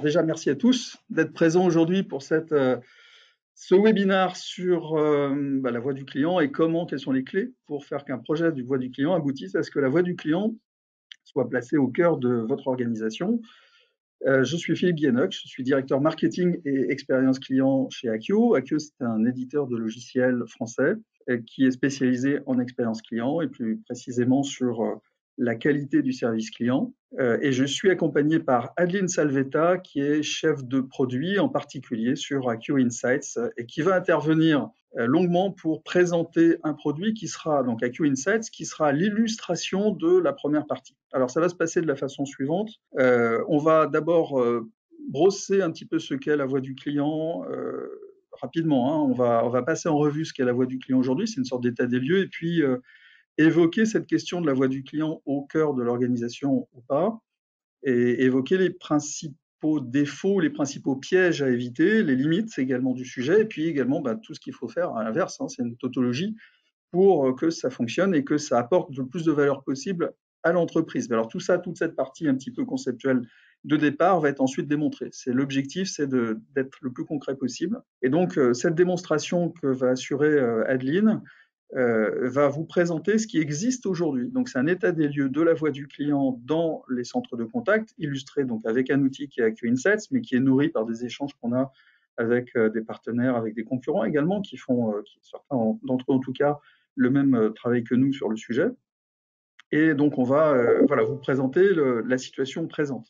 déjà, merci à tous d'être présents aujourd'hui pour ce webinaire sur la voix du client et quelles sont les clés pour faire qu'un projet du voix du client aboutisse à ce que la voix du client soit placée au cœur de votre organisation. Je suis Philippe Guénoc, je suis directeur marketing et expérience client chez Akio. Akio, c'est un éditeur de logiciels français qui est spécialisé en expérience client et plus précisément sur la qualité du service client. Et je suis accompagné par Adeline Salvetta, qui est chef de produit, en particulier sur Akio Insights, et qui va intervenir longuement pour présenter un produit qui sera, donc Akio Insights, qui sera l'illustration de la première partie. Alors, ça va se passer de la façon suivante. On va d'abord brosser un petit peu ce qu'est la voix du client, rapidement. On va passer en revue ce qu'est la voix du client aujourd'hui, c'est une sorte d'état des lieux, et puis évoquer cette question de la voix du client au cœur de l'organisation ou pas, et évoquer les principaux défauts, les principaux pièges à éviter, les limites également du sujet, et puis également tout ce qu'il faut faire à l'inverse, c'est une tautologie, pour que ça fonctionne et que ça apporte le plus de valeur possible à l'entreprise. Alors tout ça, toute cette partie un petit peu conceptuelle de départ va être ensuite démontrée. L'objectif, c'est d'être le plus concret possible. Et donc, cette démonstration que va assurer Adeline va vous présenter ce qui existe aujourd'hui. Donc, c'est un état des lieux de la voix du client dans les centres de contact, illustré donc avec un outil qui est Akio Insights, mais qui est nourri par des échanges qu'on a avec des partenaires, avec des concurrents également, qui font, certains d'entre eux en tout cas, le même travail que nous sur le sujet. Et donc, on va vous présenter la situation présente.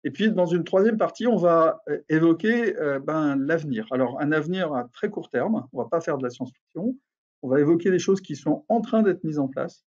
Et puis, dans une troisième partie, on va évoquer l'avenir. Alors, un avenir à très court terme, on ne va pas faire de la science-fiction, on va évoquer des choses qui sont en train d'être mises en place,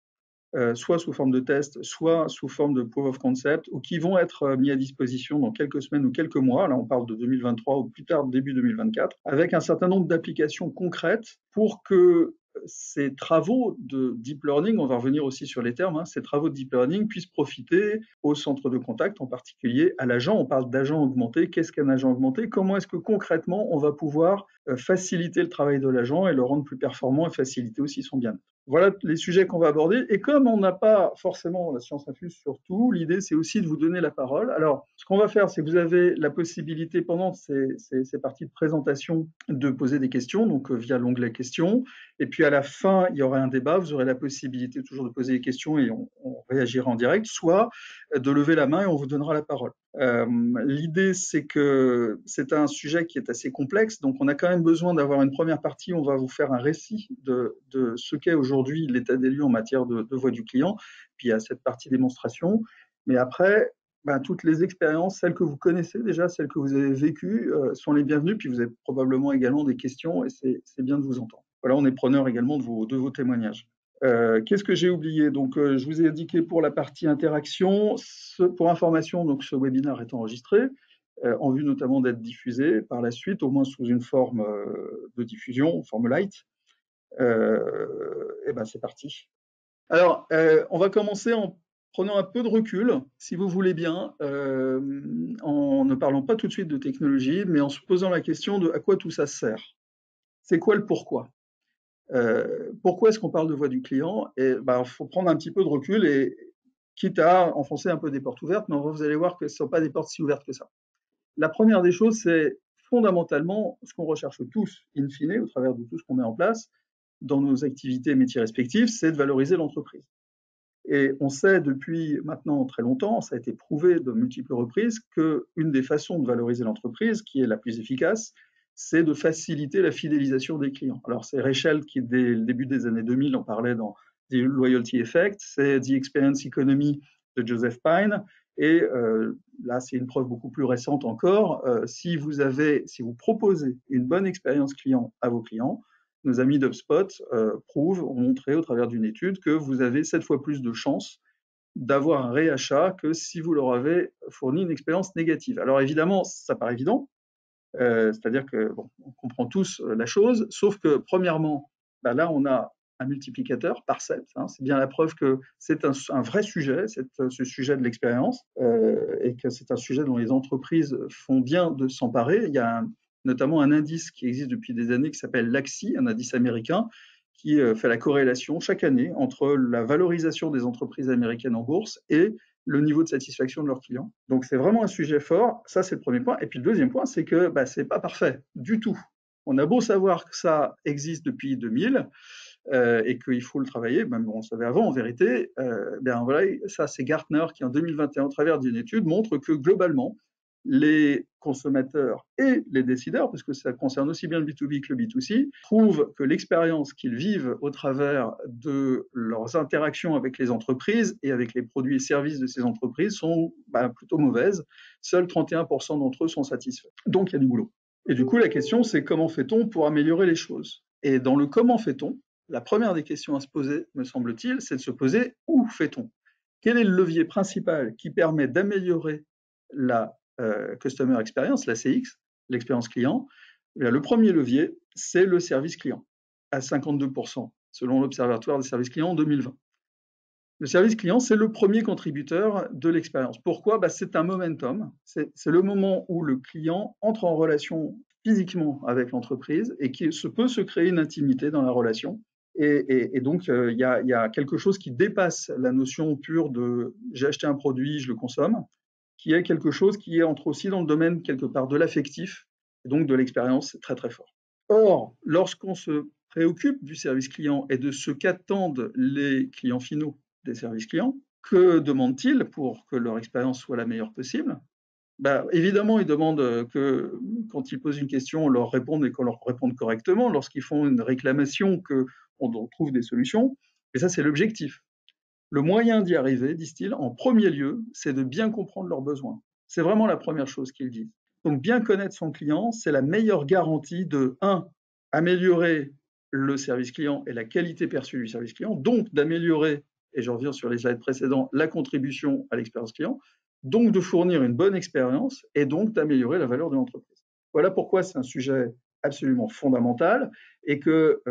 soit sous forme de test, soit sous forme de proof of concept, ou qui vont être mis à disposition dans quelques semaines ou quelques mois, là on parle de 2023 ou plus tard début 2024, avec un certain nombre d'applications concrètes pour que ces travaux de deep learning, on va revenir aussi sur les termes, ces travaux de deep learning puissent profiter au centre de contact, en particulier à l'agent. On parle d'agent augmenté. Qu'est-ce qu'un agent augmenté? Comment est-ce que concrètement on va pouvoir faciliter le travail de l'agent et le rendre plus performant et faciliter aussi son bien-être? Voilà les sujets qu'on va aborder. Et comme on n'a pas forcément la science infuse sur tout, l'idée, c'est aussi de vous donner la parole. Alors, ce qu'on va faire, c'est que vous avez la possibilité, pendant ces parties de présentation, de poser des questions, donc via l'onglet questions. Et puis, à la fin, il y aura un débat. Vous aurez la possibilité toujours de poser des questions et on réagira en direct, soit de lever la main et on vous donnera la parole. L'idée, c'est que c'est un sujet qui est assez complexe, donc on a quand même besoin d'avoir une première partie. On va vous faire un récit de ce qu'est aujourd'hui l'état des lieux en matière de voix du client, puis il y a cette partie démonstration. Mais après, toutes les expériences, celles que vous connaissez déjà, celles que vous avez vécues, sont les bienvenues, puis vous avez probablement également des questions et c'est bien de vous entendre. Voilà, on est preneur également de vos témoignages. Qu'est-ce que j'ai oublié? Donc, je vous ai indiqué pour la partie interaction, pour information, donc ce webinaire est enregistré, en vue notamment d'être diffusé par la suite, au moins sous une forme de diffusion, forme light. C'est parti. Alors, on va commencer en prenant un peu de recul, si vous voulez bien, en ne parlant pas tout de suite de technologie, mais en se posant la question de à quoi tout ça sert. C'est quoi le pourquoi? Pourquoi est-ce qu'on parle de voix du client? Et faut prendre un petit peu de recul et quitte à enfoncer un peu des portes ouvertes, mais vous allez voir que ce ne sont pas des portes si ouvertes que ça. La première des choses, c'est fondamentalement ce qu'on recherche tous, in fine, au travers de tout ce qu'on met en place dans nos activités et métiers respectifs, c'est de valoriser l'entreprise. Et on sait depuis maintenant très longtemps, ça a été prouvé de multiples reprises, qu'une des façons de valoriser l'entreprise, qui est la plus efficace, c'est de faciliter la fidélisation des clients. Alors c'est Reichel qui, dès le début des années 2000, en parlait dans The Loyalty Effect, c'est The Experience Economy de Joseph Pine, et là c'est une preuve beaucoup plus récente encore, si vous proposez une bonne expérience client à vos clients, nos amis d'HubSpot ont montré au travers d'une étude que vous avez 7 fois plus de chances d'avoir un réachat que si vous leur avez fourni une expérience négative. Alors évidemment, ça paraît évident, c'est-à-dire que on comprend tous la chose, sauf que premièrement, là on a un multiplicateur par 7, c'est bien la preuve que c'est un vrai sujet, ce sujet de l'expérience, et que c'est un sujet dont les entreprises font bien de s'emparer. Il y a notamment un indice qui existe depuis des années qui s'appelle l'AXI, un indice américain, qui fait la corrélation chaque année entre la valorisation des entreprises américaines en bourse et le niveau de satisfaction de leurs clients. Donc c'est vraiment un sujet fort, ça c'est le premier point. Et puis le deuxième point, c'est que c'est pas parfait du tout. On a beau savoir que ça existe depuis 2000 et qu'il faut le travailler, même on le savait avant en vérité, voilà, ça c'est Gartner qui en 2021, au travers d'une étude, montre que globalement, les consommateurs et les décideurs, parce que ça concerne aussi bien le B2B que le B2C, trouvent que l'expérience qu'ils vivent au travers de leurs interactions avec les entreprises et avec les produits et services de ces entreprises sont plutôt mauvaises. Seuls 31% d'entre eux sont satisfaits. Donc il y a du boulot. Et du coup, la question, c'est comment fait-on pour améliorer les choses? Et dans le comment fait-on, la première des questions à se poser, me semble-t-il, c'est de se poser où fait-on? Quel est le levier principal qui permet d'améliorer la Customer Experience, la CX, l'expérience client? Le premier levier, c'est le service client, à 52%, selon l'Observatoire des services clients en 2020. Le service client, c'est le premier contributeur de l'expérience. Pourquoi? C'est un momentum. C'est le moment où le client entre en relation physiquement avec l'entreprise et qui peut se créer une intimité dans la relation. Et donc, il y a quelque chose qui dépasse la notion pure de j'ai acheté un produit, je le consomme, qui est quelque chose qui entre aussi dans le domaine quelque part de l'affectif et donc de l'expérience. C'est très très fort. Or, lorsqu'on se préoccupe du service client et de ce qu'attendent les clients finaux des services clients, que demandent-ils pour que leur expérience soit la meilleure possible? Évidemment, ils demandent que quand ils posent une question, on leur réponde et qu'on leur réponde correctement. Lorsqu'ils font une réclamation, qu'on trouve des solutions. Et ça, c'est l'objectif. Le moyen d'y arriver, disent-ils, en premier lieu, c'est de bien comprendre leurs besoins. C'est vraiment la première chose qu'ils disent. Donc, bien connaître son client, c'est la meilleure garantie de, améliorer le service client et la qualité perçue du service client, donc d'améliorer, et je reviens sur les slides précédents, la contribution à l'expérience client, donc de fournir une bonne expérience et donc d'améliorer la valeur de l'entreprise. Voilà pourquoi c'est un sujet absolument fondamental et que,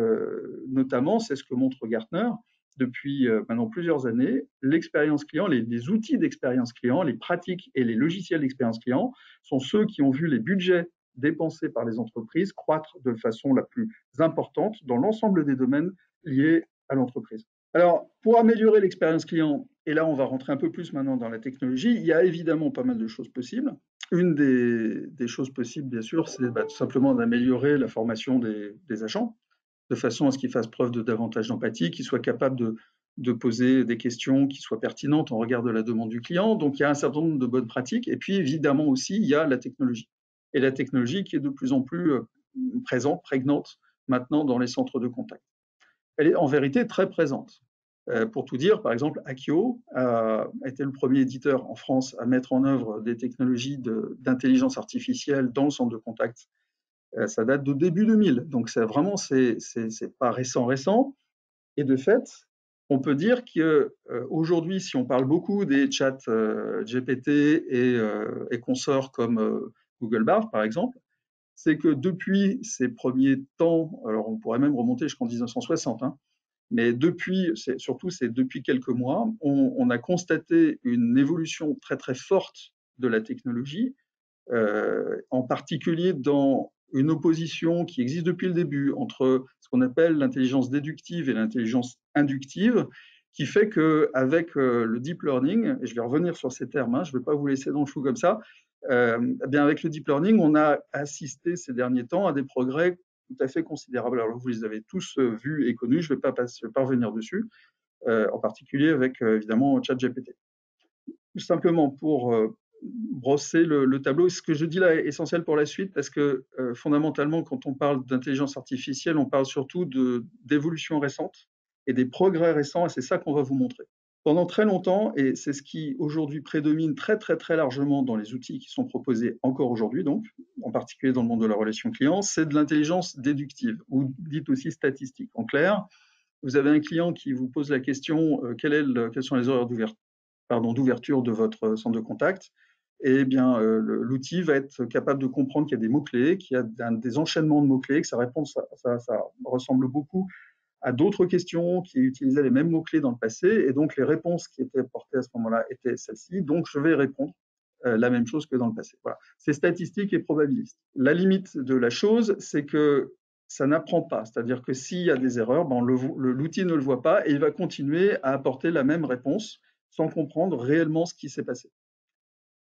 notamment, c'est ce que montre Gartner, depuis maintenant plusieurs années, l'expérience client, les outils d'expérience client, les pratiques et les logiciels d'expérience client sont ceux qui ont vu les budgets dépensés par les entreprises croître de façon la plus importante dans l'ensemble des domaines liés à l'entreprise. Alors, pour améliorer l'expérience client, et là on va rentrer un peu plus maintenant dans la technologie, il y a évidemment pas mal de choses possibles. Une des choses possibles, bien sûr, c'est tout simplement d'améliorer la formation des agents, de façon à ce qu'ils fassent preuve de davantage d'empathie, qu'ils soient capables de poser des questions qui soient pertinentes en regard de la demande du client. Donc il y a un certain nombre de bonnes pratiques. Et puis évidemment aussi, il y a la technologie. Et la technologie qui est de plus en plus présente, prégnante maintenant dans les centres de contact. Elle est en vérité très présente. Pour tout dire, par exemple, Akio a été le premier éditeur en France à mettre en œuvre des technologies d'intelligence artificielle dans le centre de contact. Ça date de début 2000, donc c'est vraiment c'est pas récent. Et de fait, on peut dire que aujourd'hui, si on parle beaucoup des chats GPT et consorts comme Google Bard par exemple, c'est que depuis ces premiers temps, alors on pourrait même remonter jusqu'en 1960, mais c'est depuis quelques mois, on a constaté une évolution très très forte de la technologie, en particulier dans une opposition qui existe depuis le début entre ce qu'on appelle l'intelligence déductive et l'intelligence inductive, qui fait qu'avec le deep learning, et je vais revenir sur ces termes, je ne vais pas vous laisser dans le flou comme ça, avec le deep learning, on a assisté ces derniers temps à des progrès tout à fait considérables. Alors vous les avez tous vus et connus, je ne vais pas revenir dessus, en particulier avec évidemment ChatGPT. Simplement pour brosser le tableau. Ce que je dis là est essentiel pour la suite parce que fondamentalement, quand on parle d'intelligence artificielle, on parle surtout d'évolution récente et des progrès récents, et c'est ça qu'on va vous montrer. Pendant très longtemps, et c'est ce qui aujourd'hui prédomine très très très largement dans les outils qui sont proposés encore aujourd'hui, donc en particulier dans le monde de la relation client, c'est de l'intelligence déductive ou dite aussi statistique. En clair, vous avez un client qui vous pose la question quelles sont les horaires d'ouverture de votre centre de contact, et bien l'outil va être capable de comprendre qu'il y a des mots-clés, qu'il y a des enchaînements de mots-clés, que ça ressemble beaucoup à d'autres questions qui utilisaient les mêmes mots-clés dans le passé, et donc les réponses qui étaient apportées à ce moment-là étaient celles-ci, donc je vais répondre la même chose que dans le passé. Voilà. C'est statistique et probabiliste. La limite de la chose, c'est que ça n'apprend pas, c'est-à-dire que s'il y a des erreurs, l'outil ne le voit pas et il va continuer à apporter la même réponse sans comprendre réellement ce qui s'est passé.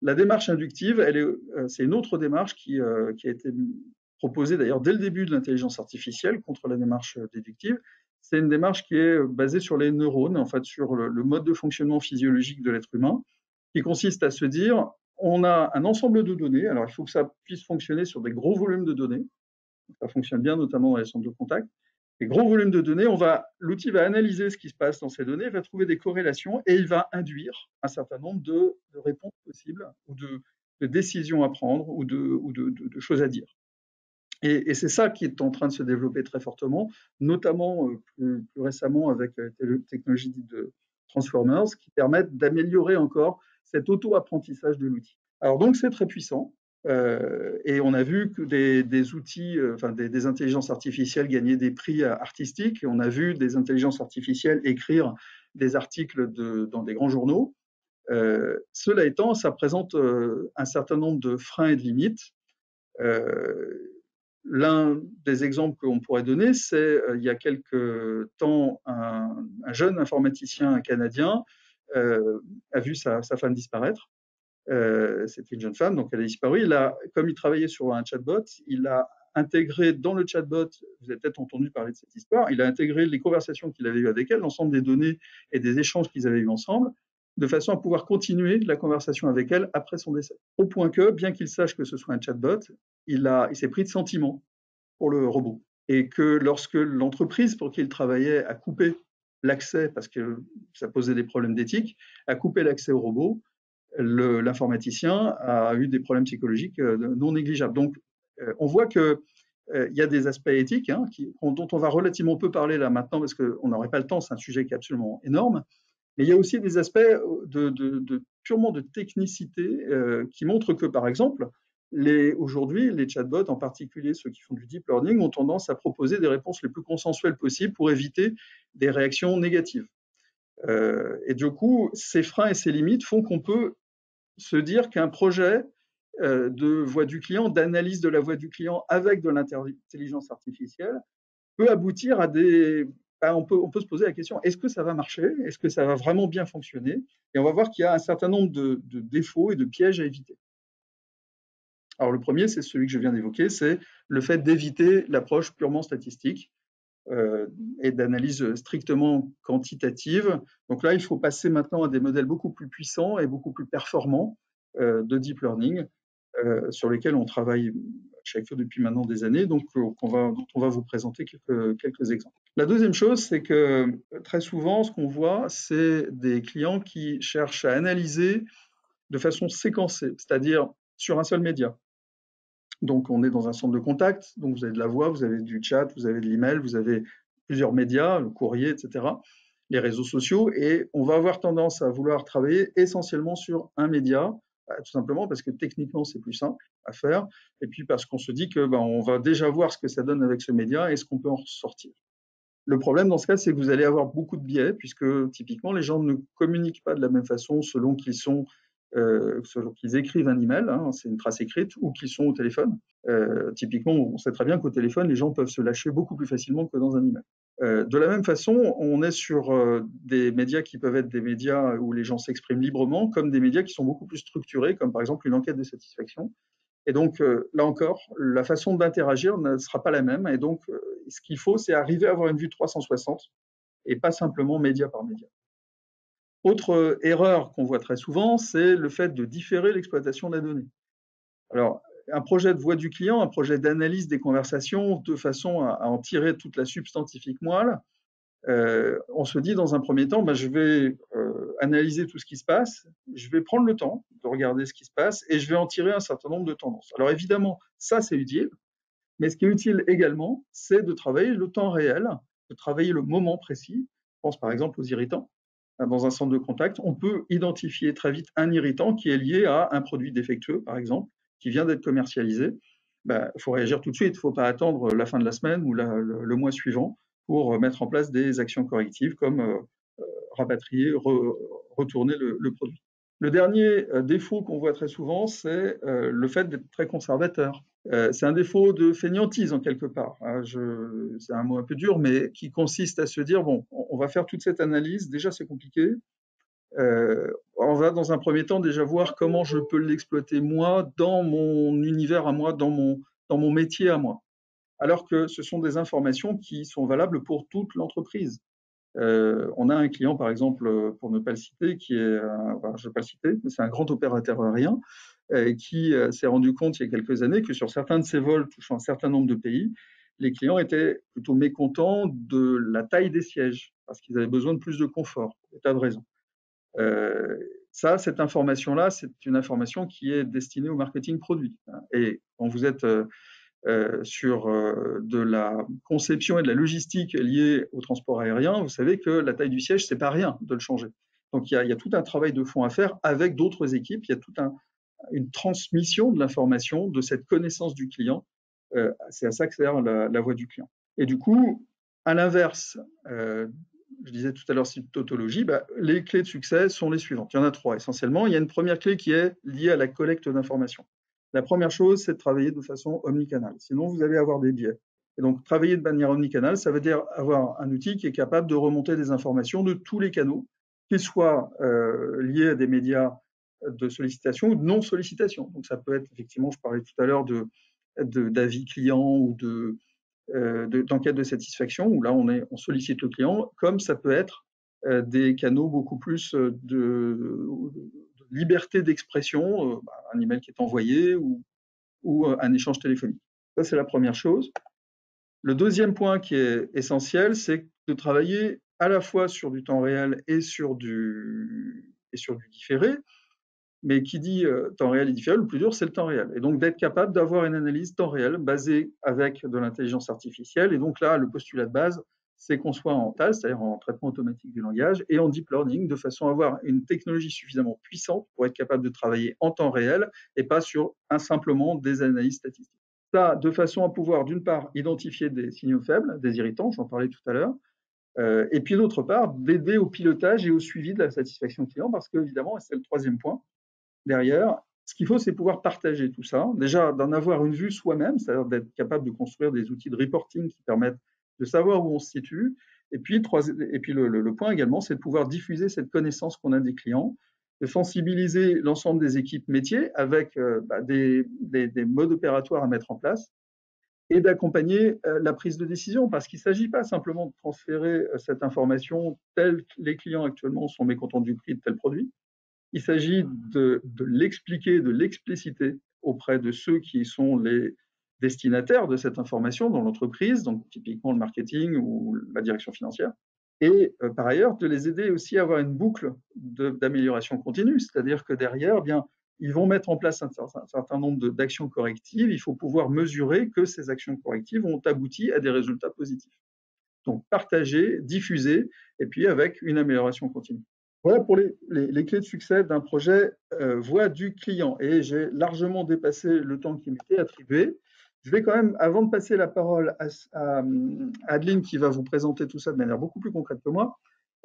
La démarche inductive, c'est une autre démarche qui a été proposée d'ailleurs dès le début de l'intelligence artificielle contre la démarche déductive. C'est une démarche qui est basée sur les neurones, en fait, sur le mode de fonctionnement physiologique de l'être humain, qui consiste à se dire, on a un ensemble de données, alors il faut que ça puisse fonctionner sur des gros volumes de données, ça fonctionne bien notamment dans les centres de contact, des gros volumes de données, l'outil va analyser ce qui se passe dans ces données, va trouver des corrélations et il va induire un certain nombre de réponses possibles ou de décisions à prendre ou de choses à dire. Et c'est ça qui est en train de se développer très fortement, notamment plus récemment avec les technologies dites de Transformers, qui permettent d'améliorer encore cet auto-apprentissage de l'outil. Alors donc c'est très puissant, et on a vu que des outils, des intelligences artificielles gagner des prix artistiques, et on a vu des intelligences artificielles écrire des articles dans des grands journaux. Cela étant, ça présente un certain nombre de freins et de limites. L'un des exemples qu'on pourrait donner, c'est il y a quelque temps, un jeune informaticien canadien a vu sa femme disparaître. C'était une jeune femme, donc elle a disparu. Comme il travaillait sur un chatbot, il a intégré dans le chatbot, vous avez peut-être entendu parler de cette histoire, il a intégré les conversations qu'il avait eues avec elle, l'ensemble des données et des échanges qu'ils avaient eus ensemble, de façon à pouvoir continuer la conversation avec elle après son décès. Au point que, bien qu'il sache que ce soit un chatbot, il s'est pris de sentiments pour le robot. Et que lorsque l'entreprise pour qui il travaillait a coupé l'accès, parce que ça posait des problèmes d'éthique, a coupé l'accès au robot, l'informaticien a eu des problèmes psychologiques non négligeables. Donc, on voit qu'il y a des aspects éthiques dont on va relativement peu parler là maintenant, parce qu'on n'aurait pas le temps, c'est un sujet qui est absolument énorme. Mais il y a aussi des aspects purement de technicité qui montrent que, par exemple, aujourd'hui, les chatbots, en particulier ceux qui font du deep learning, ont tendance à proposer des réponses les plus consensuelles possibles pour éviter des réactions négatives. Et du coup, ces freins et ces limites font qu'on peut se dire qu'un projet de voix du client, d'analyse de la voix du client avec de l'intelligence artificielle peut aboutir à on peut se poser la question, est-ce que ça va marcher? Est-ce que ça va vraiment bien fonctionner? Et on va voir qu'il y a un certain nombre de défauts et de pièges à éviter. Alors le premier, c'est celui que je viens d'évoquer, c'est le fait d'éviter l'approche purement statistique et d'analyse strictement quantitative. Donc là, il faut passer maintenant à des modèles beaucoup plus puissants et beaucoup plus performants de deep learning, sur lesquels on travaille chaque fois depuis maintenant des années, donc dont on va vous présenter quelques exemples. La deuxième chose, c'est que très souvent, ce qu'on voit, c'est des clients qui cherchent à analyser de façon séquencée, c'est-à-dire sur un seul média. Donc, on est dans un centre de contact, donc vous avez de la voix, vous avez du chat, vous avez de l'email, vous avez plusieurs médias, le courrier, etc., les réseaux sociaux, et on va avoir tendance à vouloir travailler essentiellement sur un média, tout simplement parce que techniquement, c'est plus simple à faire, et puis parce qu'on se dit que on va déjà voir ce que ça donne avec ce média et ce qu'on peut en ressortir. Le problème dans ce cas, c'est que vous allez avoir beaucoup de biais, puisque typiquement, les gens ne communiquent pas de la même façon selon qu'ils écrivent un email, c'est une trace écrite, ou qu'ils sont au téléphone. Typiquement, on sait très bien qu'au téléphone, les gens peuvent se lâcher beaucoup plus facilement que dans un email. De la même façon, on est sur des médias qui peuvent être des médias où les gens s'expriment librement, comme des médias qui sont beaucoup plus structurés, comme par exemple une enquête de satisfaction. Et donc, là encore, la façon d'interagir ne sera pas la même. Et donc, ce qu'il faut, c'est arriver à avoir une vue 360 et pas simplement média par média. Autre erreur qu'on voit très souvent, c'est le fait de différer l'exploitation de la donnée. Alors, un projet de voix du client, un projet d'analyse des conversations de façon à en tirer toute la substantifique moelle, on se dit dans un premier temps, je vais analyser tout ce qui se passe, je vais prendre le temps de regarder ce qui se passe et je vais en tirer un certain nombre de tendances. Alors évidemment, ça c'est utile, mais ce qui est utile également, c'est de travailler le temps réel, de travailler le moment précis. Je pense par exemple aux irritants. Dans un centre de contact, on peut identifier très vite un irritant qui est lié à un produit défectueux, par exemple, qui vient d'être commercialisé. Il faut réagir tout de suite, il ne faut pas attendre la fin de la semaine ou le mois suivant pour mettre en place des actions correctives comme rapatrier, retourner le produit. Le dernier défaut qu'on voit très souvent, c'est le fait d'être très conservateur. C'est un défaut de fainéantise en quelque part. C'est un mot un peu dur, mais qui consiste à se dire, bon, on va faire toute cette analyse, déjà c'est compliqué, On va dans un premier temps déjà voir comment je peux l'exploiter moi dans mon univers à moi, dans mon métier à moi. Alors que ce sont des informations qui sont valables pour toute l'entreprise. On a un client, par exemple, pour ne pas le citer, qui est, enfin, je ne vais pas le citer, mais c'est un grand opérateur aérien qui s'est rendu compte il y a quelques années que sur certains de ses vols touchant un certain nombre de pays, les clients étaient plutôt mécontents de la taille des sièges parce qu'ils avaient besoin de plus de confort, pour des tas de raisons. Cette information-là, c'est une information qui est destinée au marketing produit. Et quand vous êtes sur de la conception et de la logistique liée au transport aérien, vous savez que la taille du siège, c'est pas rien de le changer. Donc il y a tout un travail de fond à faire avec d'autres équipes. Il y a toute une transmission de l'information, de cette connaissance du client. C'est à ça que sert la voix du client. Et du coup, à l'inverse, je disais tout à l'heure cette tautologie, les clés de succès sont les suivantes. Il y en a 3 essentiellement. Il y a une première clé qui est liée à la collecte d'informations. La première chose, c'est de travailler de façon omnicanale. Sinon, vous allez avoir des biais. Et donc, travailler de manière omnicanale, ça veut dire avoir un outil qui est capable de remonter des informations de tous les canaux, qu'ils soient liés à des médias de sollicitation ou de non-sollicitation. Donc, ça peut être, effectivement, je parlais tout à l'heure d'avis clients ou d'enquête de satisfaction, où là, on sollicite le client, comme ça peut être des canaux beaucoup plus de liberté d'expression, un email qui est envoyé ou un échange téléphonique. Ça, c'est la première chose. Le deuxième point qui est essentiel, c'est de travailler à la fois sur du temps réel et sur du différé. Mais qui dit temps réel et différé, le plus dur, c'est le temps réel. Et donc d'être capable d'avoir une analyse temps réel basée avec de l'intelligence artificielle. Et donc là, le postulat de base, c'est qu'on soit en TAL, c'est-à-dire en traitement automatique du langage, et en deep learning, de façon à avoir une technologie suffisamment puissante pour être capable de travailler en temps réel et pas sur simplement des analyses statistiques. Ça, de façon à pouvoir, d'une part, identifier des signaux faibles, des irritants, j'en parlais tout à l'heure, et puis d'autre part, d'aider au pilotage et au suivi de la satisfaction client, parce qu'évidemment, et c'est le troisième point, derrière, ce qu'il faut, c'est pouvoir partager tout ça. Déjà, d'en avoir une vue soi-même, c'est-à-dire d'être capable de construire des outils de reporting qui permettent de savoir où on se situe. Et puis, le point également, c'est de pouvoir diffuser cette connaissance qu'on a des clients, de sensibiliser l'ensemble des équipes métiers avec des modes opératoires à mettre en place et d'accompagner la prise de décision, parce qu'il ne s'agit pas simplement de transférer cette information telle que les clients actuellement sont mécontents du prix de tel produit. Il s'agit de l'expliquer, de l'expliciter auprès de ceux qui sont les destinataires de cette information dans l'entreprise, donc typiquement le marketing ou la direction financière, et par ailleurs de les aider aussi à avoir une boucle d'amélioration continue, c'est-à-dire que derrière, eh bien, ils vont mettre en place un certain nombre d'actions correctives, il faut pouvoir mesurer que ces actions correctives ont abouti à des résultats positifs. Donc partager, diffuser, et puis avec une amélioration continue. Voilà pour les clés de succès d'un projet voix du client. Et j'ai largement dépassé le temps qui m'était attribué. Je vais quand même, avant de passer la parole à Adeline, qui va vous présenter tout ça de manière beaucoup plus concrète que moi,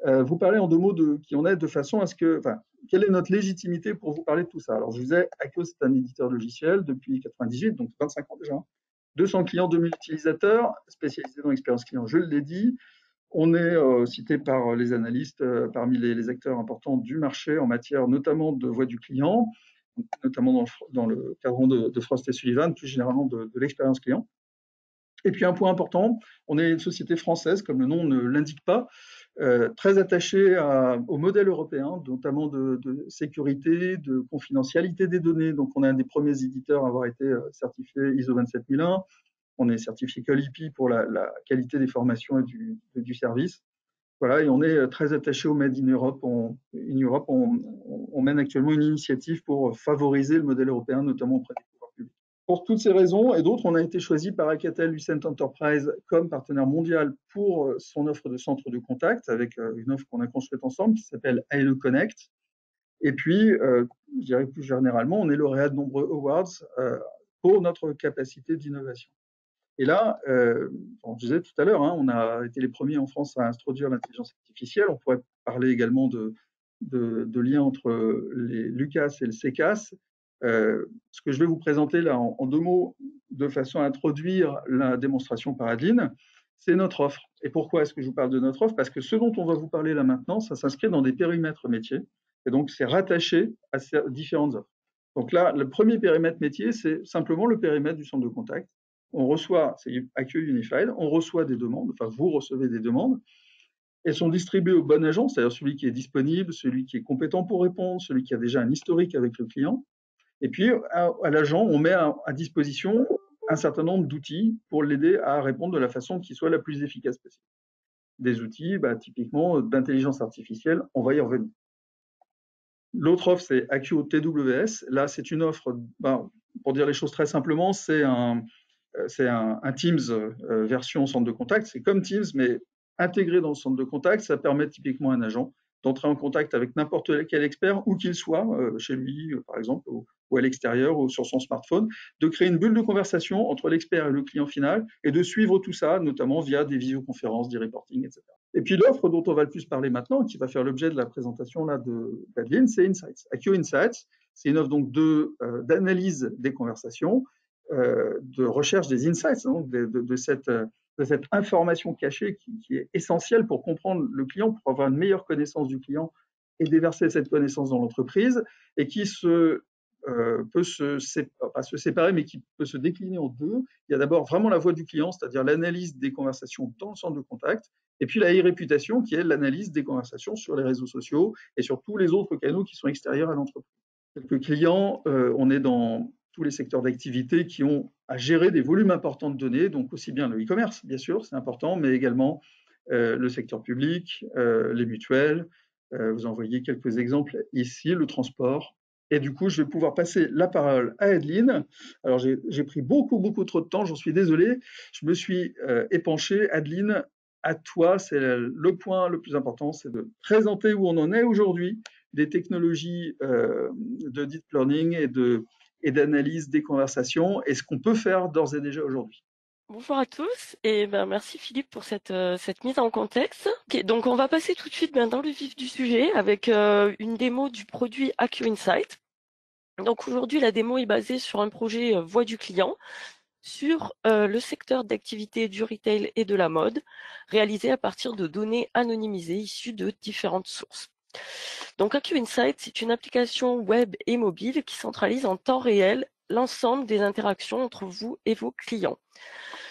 vous parler en 2 mots de qui on est, de façon à ce que, enfin, quelle est notre légitimité pour vous parler de tout ça. Alors, je vous disais, Akio, c'est un éditeur logiciel depuis 98, donc 25 ans déjà. 200 clients, 2000 utilisateurs, spécialisés dans l'expérience client, je l'ai dit. On est cité par les analystes parmi les acteurs importants du marché en matière notamment de voix du client, notamment dans le cadre de Frost & Sullivan, plus généralement de l'expérience client. Et puis un point important, on est une société française, comme le nom ne l'indique pas, très attachée au modèle européen, notamment de sécurité, de confidentialité des données. Donc on est un des premiers éditeurs à avoir été certifié ISO 27001. On est certifié Quality pour la qualité des formations et du service. Voilà, et on est très attaché au Made in Europe. On mène actuellement une initiative pour favoriser le modèle européen, notamment auprès des pouvoirs publics. Pour toutes ces raisons et d'autres, on a été choisi par Alcatel-Lucent Enterprise comme partenaire mondial pour son offre de centre de contact, avec une offre qu'on a construite ensemble qui s'appelle ALE Connect. Et puis, je dirais plus généralement, on est lauréat de nombreux awards pour notre capacité d'innovation. Et là, je disais tout à l'heure, on a été les premiers en France à introduire l'intelligence artificielle. On pourrait parler également de liens entre les l'UCAS et le CECAS. Ce que je vais vous présenter là en 2 mots, de façon à introduire la démonstration par Adeline, c'est notre offre. Et pourquoi est-ce que je vous parle de notre offre? Parce que ce dont on va vous parler là maintenant, ça s'inscrit dans des périmètres métiers. Et donc, c'est rattaché à ces différentes offres. Donc là, le premier périmètre métier, c'est simplement le périmètre du centre de contact. On reçoit, c'est Accueil Unified, on reçoit des demandes, enfin vous recevez des demandes. Elles sont distribuées au bon agent, c'est-à-dire celui qui est disponible, celui qui est compétent pour répondre, celui qui a déjà un historique avec le client. Et puis, à l'agent, on met à disposition un certain nombre d'outils pour l'aider à répondre de la façon qui soit la plus efficace possible. Des outils, typiquement d'intelligence artificielle, on va y revenir. L'autre offre, c'est Acquio TWS. Là, c'est une offre, pour dire les choses très simplement, c'est un Teams version centre de contact. C'est comme Teams, mais intégré dans le centre de contact. Ça permet typiquement à un agent d'entrer en contact avec n'importe quel expert, où qu'il soit, chez lui, par exemple, ou à l'extérieur, ou sur son smartphone, de créer une bulle de conversation entre l'expert et le client final, et de suivre tout ça, notamment via des visioconférences, des reporting, etc. Et puis l'offre dont on va le plus parler maintenant, qui va faire l'objet de la présentation là d'Adeline, c'est Insights. Acquio Insights, c'est une offre donc d'analyse des conversations, de recherche des insights, donc de cette information cachée qui est essentielle pour comprendre le client, pour avoir une meilleure connaissance du client et déverser cette connaissance dans l'entreprise, et qui peut se séparer, mais qui peut se décliner en deux. Il y a d'abord vraiment la voix du client, c'est-à-dire l'analyse des conversations dans le centre de contact, et puis la e-réputation, qui est l'analyse des conversations sur les réseaux sociaux et sur tous les autres canaux qui sont extérieurs à l'entreprise. Quelques clients, on est dans tous les secteurs d'activité qui ont à gérer des volumes importants de données, donc aussi bien le e-commerce, bien sûr, c'est important, mais également le secteur public, les mutuelles. Vous en voyez quelques exemples ici, le transport. Et du coup, je vais pouvoir passer la parole à Adeline. Alors, j'ai pris beaucoup trop de temps, j'en suis désolé. Je me suis épanché. Adeline, à toi, c'est le point le plus important, c'est de présenter où on en est aujourd'hui, des technologies de deep learning et d'analyse des conversations, et ce qu'on peut faire d'ores et déjà aujourd'hui. Bonjour à tous et merci Philippe pour cette mise en contexte. Ok, donc on va passer tout de suite dans le vif du sujet avec une démo du produit Acquio Insight. Donc aujourd'hui la démo est basée sur un projet voix du client sur le secteur d'activité du retail et de la mode, réalisé à partir de données anonymisées issues de différentes sources. Donc Acquio Insight, c'est une application web et mobile qui centralise en temps réel l'ensemble des interactions entre vous et vos clients.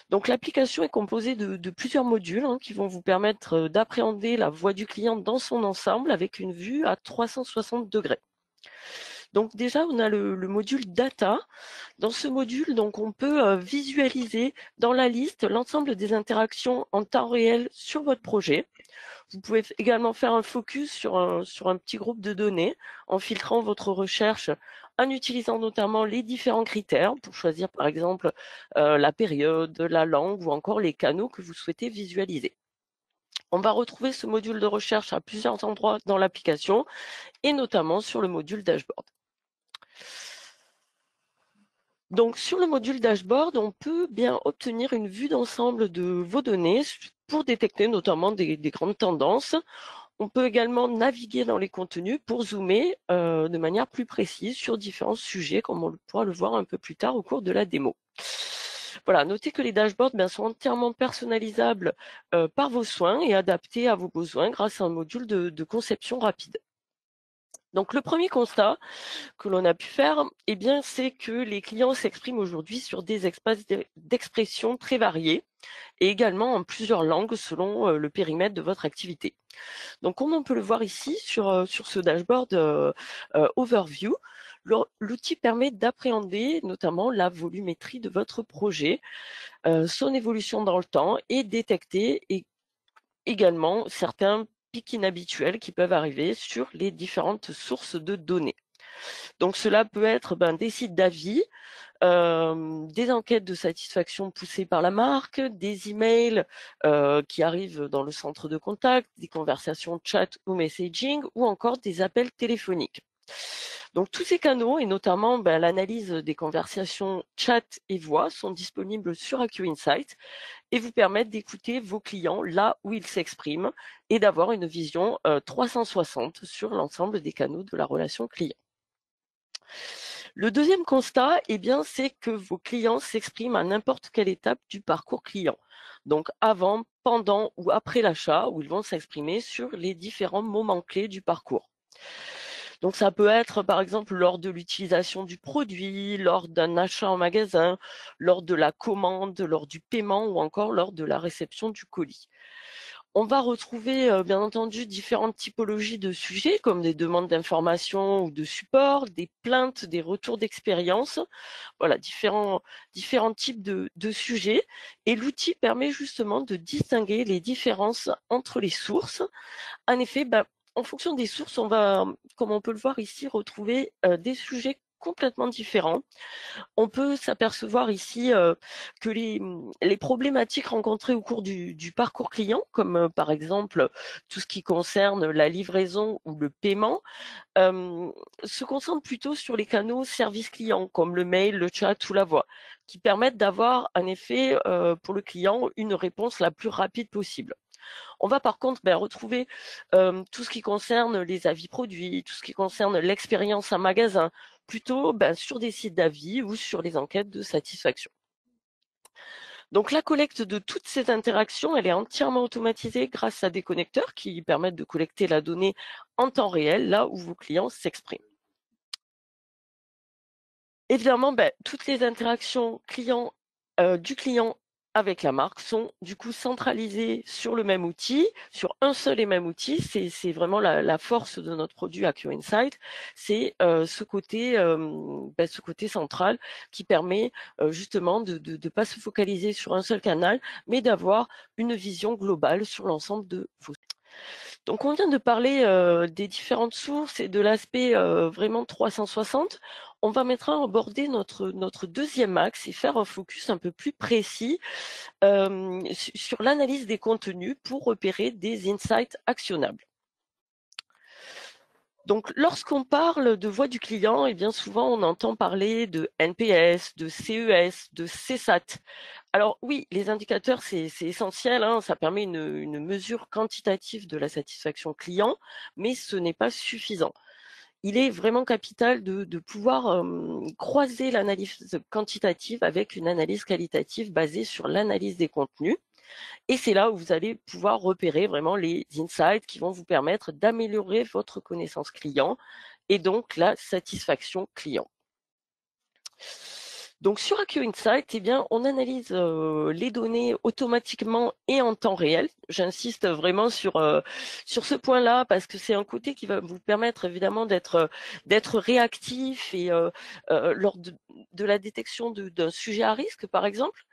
Donc l'application est composée de plusieurs modules qui vont vous permettre d'appréhender la voix du client dans son ensemble avec une vue à 360 degrés. Donc déjà, on a le module data. Dans ce module, donc, on peut visualiser dans la liste l'ensemble des interactions en temps réel sur votre projet. Vous pouvez également faire un focus sur un petit groupe de données en filtrant votre recherche, en utilisant notamment les différents critères pour choisir par exemple la période, la langue ou encore les canaux que vous souhaitez visualiser. On va retrouver ce module de recherche à plusieurs endroits dans l'application et notamment sur le module dashboard. Donc sur le module dashboard, on peut bien obtenir une vue d'ensemble de vos données pour détecter notamment des grandes tendances. On peut également naviguer dans les contenus pour zoomer de manière plus précise sur différents sujets, comme on pourra le voir un peu plus tard au cours de la démo. Voilà, notez que les dashboards sont entièrement personnalisables par vos soins et adaptés à vos besoins grâce à un module de conception rapide. Donc le premier constat que l'on a pu faire, c'est que les clients s'expriment aujourd'hui sur des espaces d'expression très variés et également en plusieurs langues selon le périmètre de votre activité. Donc comme on peut le voir ici sur ce dashboard Overview, l'outil permet d'appréhender notamment la volumétrie de votre projet, son évolution dans le temps et détecter également certains pics inhabituels qui peuvent arriver sur les différentes sources de données. Donc cela peut être des sites d'avis, des enquêtes de satisfaction poussées par la marque, des emails qui arrivent dans le centre de contact, des conversations chat ou messaging, ou encore des appels téléphoniques. Donc tous ces canaux, et notamment l'analyse des conversations chat et voix, sont disponibles sur Acquio Insight et vous permettent d'écouter vos clients là où ils s'expriment et d'avoir une vision 360 sur l'ensemble des canaux de la relation client. Le deuxième constat, eh bien, c'est que vos clients s'expriment à n'importe quelle étape du parcours client. Donc avant, pendant ou après l'achat, où ils vont s'exprimer sur les différents moments clés du parcours. Donc ça peut être par exemple lors de l'utilisation du produit, lors d'un achat en magasin, lors de la commande, lors du paiement ou encore lors de la réception du colis. On va retrouver bien entendu différentes typologies de sujets comme des demandes d'information ou de support, des plaintes, des retours d'expérience, voilà, différents types de sujets. Et l'outil permet justement de distinguer les différences entre les sources. En effet, en fonction des sources, on va, comme on peut le voir ici, retrouver des sujets complètement différents. On peut s'apercevoir ici que les problématiques rencontrées au cours du parcours client, comme par exemple tout ce qui concerne la livraison ou le paiement, se concentrent plutôt sur les canaux service client, comme le mail, le chat ou la voix, qui permettent d'avoir en effet pour le client une réponse la plus rapide possible. On va par contre retrouver tout ce qui concerne les avis produits, tout ce qui concerne l'expérience en magasin, plutôt sur des sites d'avis ou sur les enquêtes de satisfaction. Donc la collecte de toutes ces interactions, elle est entièrement automatisée grâce à des connecteurs qui permettent de collecter la donnée en temps réel, là où vos clients s'expriment. Évidemment, toutes les interactions du client avec la marque sont du coup centralisées sur le même outil, sur un seul et même outil. C'est vraiment la force de notre produit Acqueo Insight. C'est ce côté central qui permet justement de ne pas se focaliser sur un seul canal, mais d'avoir une vision globale sur l'ensemble de vos. Donc on vient de parler des différentes sources et de l'aspect vraiment 360. On va maintenant aborder notre deuxième axe et faire un focus un peu plus précis sur l'analyse des contenus pour repérer des insights actionnables. Donc, lorsqu'on parle de voix du client, et bien souvent, on entend parler de NPS, de CES, de CSAT. Alors oui, les indicateurs, c'est essentiel, hein, ça permet une mesure quantitative de la satisfaction client, mais ce n'est pas suffisant. Il est vraiment capital de pouvoir croiser l'analyse quantitative avec une analyse qualitative basée sur l'analyse des contenus. Et c'est là où vous allez pouvoir repérer vraiment les insights qui vont vous permettre d'améliorer votre connaissance client et donc la satisfaction client. Donc sur Acqueo Insight, eh bien, on analyse les données automatiquement et en temps réel. J'insiste vraiment sur ce point-là parce que c'est un côté qui va vous permettre évidemment d'être réactif et lors de la détection d'un sujet à risque, par exemple.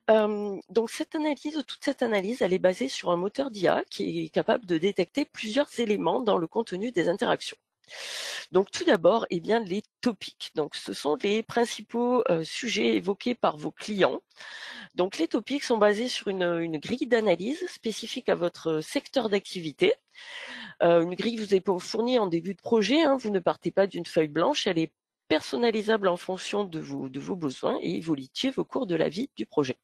Donc toute cette analyse, elle est basée sur un moteur d'IA qui est capable de détecter plusieurs éléments dans le contenu des interactions. Donc tout d'abord, eh bien les topics. Donc ce sont les principaux sujets évoqués par vos clients. Donc les topics sont basés sur une grille d'analyse spécifique à votre secteur d'activité. Une grille vous est fournie en début de projet. Hein, vous ne partez pas d'une feuille blanche. Elle est personnalisable en fonction de vos besoins et évolutive au cours de la vie du projet.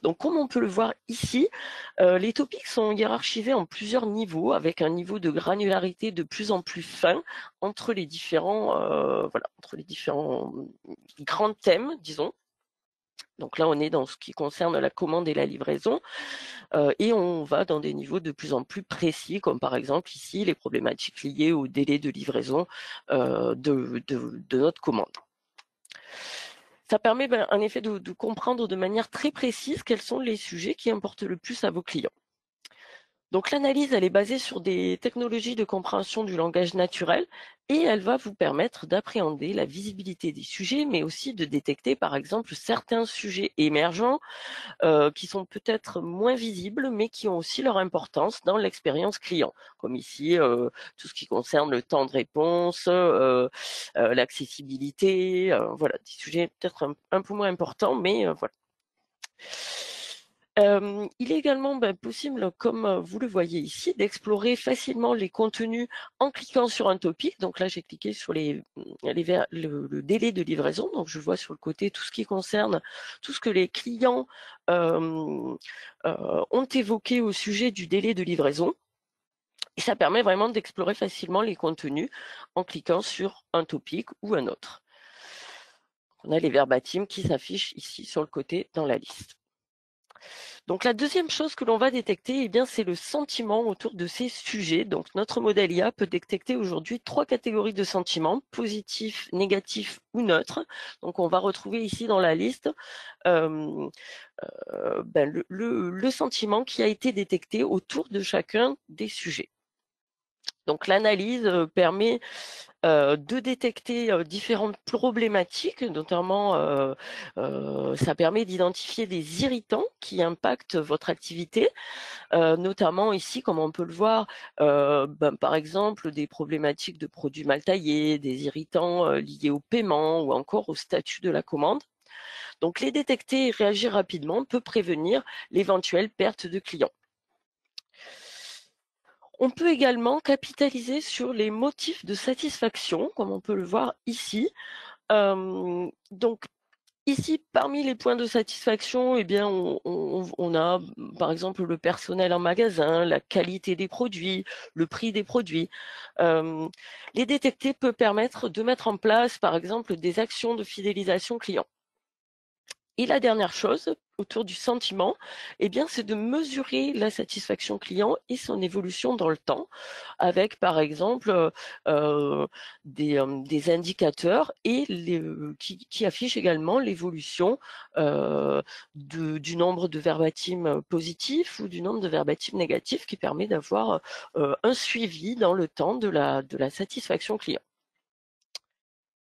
Donc, comme on peut le voir ici, les topics sont hiérarchisés en plusieurs niveaux, avec un niveau de granularité de plus en plus fin entre les différents grands thèmes, disons. Donc là, on est dans ce qui concerne la commande et la livraison, et on va dans des niveaux de plus en plus précis, comme par exemple ici les problématiques liées au délai de livraison de notre commande. Ça permet en effet de comprendre de manière très précise quels sont les sujets qui importent le plus à vos clients. Donc l'analyse, elle est basée sur des technologies de compréhension du langage naturel et elle va vous permettre d'appréhender la visibilité des sujets, mais aussi de détecter par exemple certains sujets émergents qui sont peut-être moins visibles, mais qui ont aussi leur importance dans l'expérience client, comme ici tout ce qui concerne le temps de réponse, l'accessibilité, voilà, des sujets peut-être un peu moins importants, mais voilà. Il est également possible, comme vous le voyez ici, d'explorer facilement les contenus en cliquant sur un topic. Donc là, j'ai cliqué sur le délai de livraison. Donc je vois sur le côté tout ce qui concerne tout ce que les clients ont évoqué au sujet du délai de livraison. Et ça permet vraiment d'explorer facilement les contenus en cliquant sur un topic ou un autre. On a les verbatims qui s'affichent ici sur le côté dans la liste. Donc la deuxième chose que l'on va détecter, eh bien, c'est le sentiment autour de ces sujets. Donc notre modèle IA peut détecter aujourd'hui 3 catégories de sentiments, positifs, négatifs ou neutres. Donc on va retrouver ici dans la liste le sentiment qui a été détecté autour de chacun des sujets. Donc l'analyse permet de détecter différentes problématiques, notamment ça permet d'identifier des irritants qui impactent votre activité, notamment ici, comme on peut le voir, par exemple des problématiques de produits mal taillés, des irritants liés au paiement ou encore au statut de la commande. Donc les détecter et réagir rapidement peut prévenir l'éventuelle perte de clients. On peut également capitaliser sur les motifs de satisfaction, comme on peut le voir ici. Donc, ici, parmi les points de satisfaction, eh bien, on a par exemple le personnel en magasin, la qualité des produits, le prix des produits. Les détecter peut permettre de mettre en place, par exemple, des actions de fidélisation client. Et la dernière chose, autour du sentiment, eh bien, c'est de mesurer la satisfaction client et son évolution dans le temps, avec par exemple des indicateurs et qui affichent également l'évolution du nombre de verbatims positifs ou du nombre de verbatims négatifs, qui permet d'avoir un suivi dans le temps de la satisfaction client.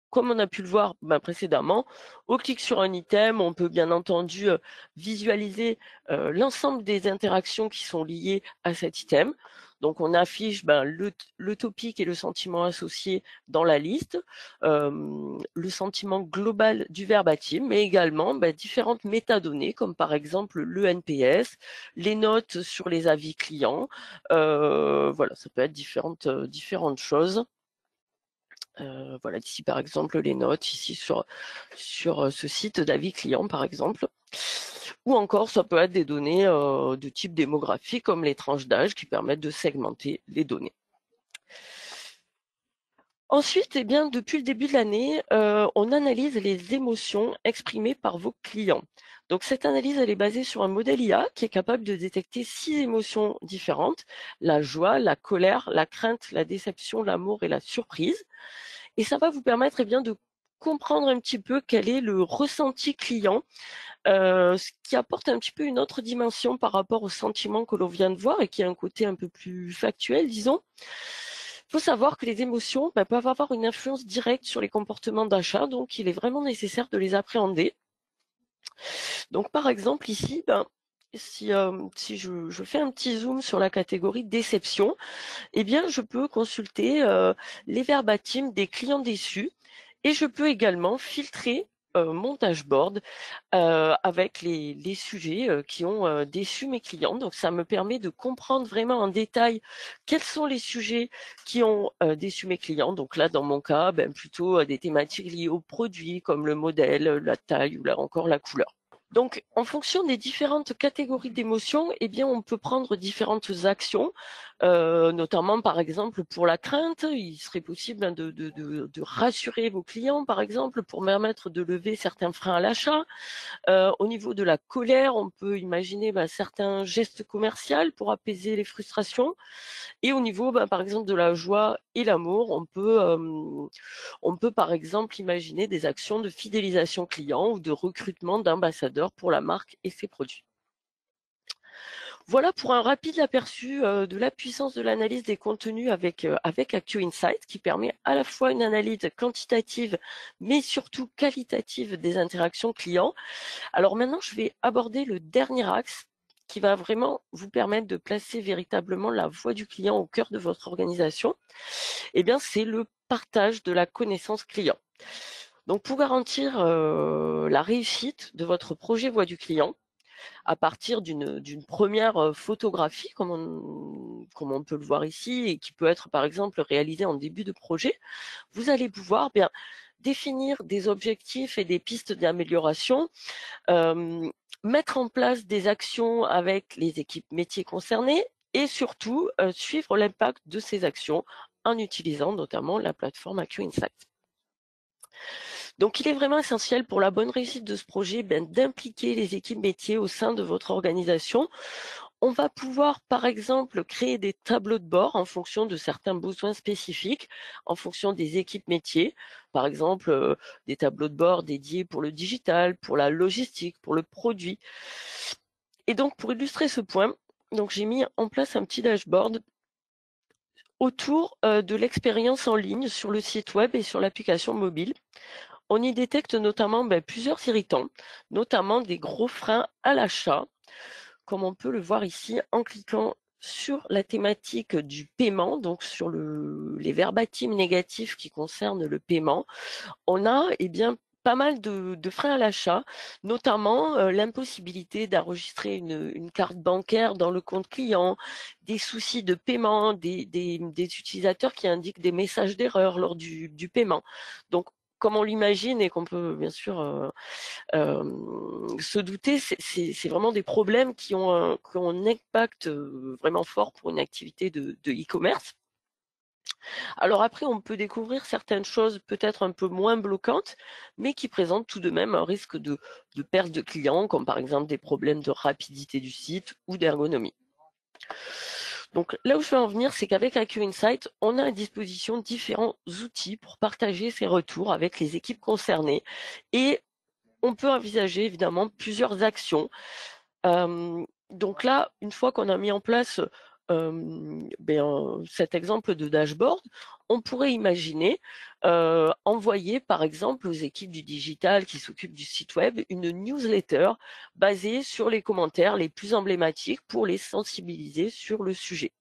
Comme on a pu le voir précédemment, au clic sur un item, on peut bien entendu visualiser l'ensemble des interactions qui sont liées à cet item. Donc on affiche le topic et le sentiment associé dans la liste, le sentiment global du verbatim, mais également différentes métadonnées, comme par exemple le NPS, les notes sur les avis clients. Voilà, ça peut être différentes choses. Voilà, ici par exemple les notes, ici sur ce site d'avis client par exemple. Ou encore ça peut être des données de type démographique comme les tranches d'âge qui permettent de segmenter les données. Ensuite, eh bien, depuis le début de l'année, on analyse les émotions exprimées par vos clients. Donc cette analyse, elle est basée sur un modèle IA qui est capable de détecter 6 émotions différentes: la joie, la colère, la crainte, la déception, l'amour et la surprise. Et ça va vous permettre de comprendre un petit peu quel est le ressenti client, ce qui apporte un petit peu une autre dimension par rapport au sentiment que l'on vient de voir et qui a un côté un peu plus factuel, disons. Il faut savoir que les émotions peuvent avoir une influence directe sur les comportements d'achat, donc il est vraiment nécessaire de les appréhender. Donc par exemple ici, si je fais un petit zoom sur la catégorie déception, eh bien je peux consulter les verbatims des clients déçus et je peux également filtrer mon dashboard avec les sujets qui ont déçu mes clients. Donc ça me permet de comprendre vraiment en détail quels sont les sujets qui ont déçu mes clients. Donc là, dans mon cas, plutôt des thématiques liées aux produits comme le modèle, la taille ou là encore la couleur. Donc, en fonction des différentes catégories d'émotions, eh bien, on peut prendre différentes actions, notamment, par exemple, pour la crainte, il serait possible de rassurer vos clients, par exemple, pour permettre de lever certains freins à l'achat. Au niveau de la colère, on peut imaginer certains gestes commerciaux pour apaiser les frustrations. Et au niveau, par exemple, de la joie et l'amour, on peut par exemple imaginer des actions de fidélisation client ou de recrutement d'ambassadeurs pour la marque et ses produits. Voilà pour un rapide aperçu de la puissance de l'analyse des contenus avec Actio Insight, qui permet à la fois une analyse quantitative mais surtout qualitative des interactions clients. Alors maintenant, je vais aborder le dernier axe qui va vraiment vous permettre de placer véritablement la voix du client au cœur de votre organisation. Eh bien, c'est le partage de la connaissance client. Donc, pour garantir la réussite de votre projet voix du client, à partir d'une première photographie, comme on peut le voir ici, et qui peut être par exemple réalisée en début de projet, vous allez pouvoir définir des objectifs et des pistes d'amélioration, mettre en place des actions avec les équipes métiers concernées et surtout suivre l'impact de ces actions en utilisant notamment la plateforme Actio Insight. Donc, il est vraiment essentiel pour la bonne réussite de ce projet d'impliquer les équipes métiers au sein de votre organisation. On va pouvoir, par exemple, créer des tableaux de bord en fonction de certains besoins spécifiques, en fonction des équipes métiers. Par exemple, des tableaux de bord dédiés pour le digital, pour la logistique, pour le produit. Et donc, pour illustrer ce point, donc j'ai mis en place un petit dashboard autour de l'expérience en ligne sur le site web et sur l'application mobile. On y détecte notamment plusieurs irritants, notamment des gros freins à l'achat, comme on peut le voir ici en cliquant sur la thématique du paiement, donc sur les verbatims négatifs qui concernent le paiement. On a pas mal de freins à l'achat, notamment l'impossibilité d'enregistrer une carte bancaire dans le compte client, des soucis de paiement, des utilisateurs qui indiquent des messages d'erreur lors du paiement. Donc, comme on l'imagine et qu'on peut bien sûr se douter, c'est vraiment des problèmes qui ont un impact vraiment fort pour une activité de e-commerce. Alors après, on peut découvrir certaines choses peut-être un peu moins bloquantes, mais qui présentent tout de même un risque de perte de clients, comme par exemple des problèmes de rapidité du site ou d'ergonomie. Donc là où je veux en venir, c'est qu'avec AQ Insight, on a à disposition différents outils pour partager ces retours avec les équipes concernées et on peut envisager évidemment plusieurs actions. Donc là, une fois qu'on a mis en place cet exemple de dashboard, on pourrait imaginer envoyer par exemple aux équipes du digital qui s'occupent du site web une newsletter basée sur les commentaires les plus emblématiques pour les sensibiliser sur le sujet.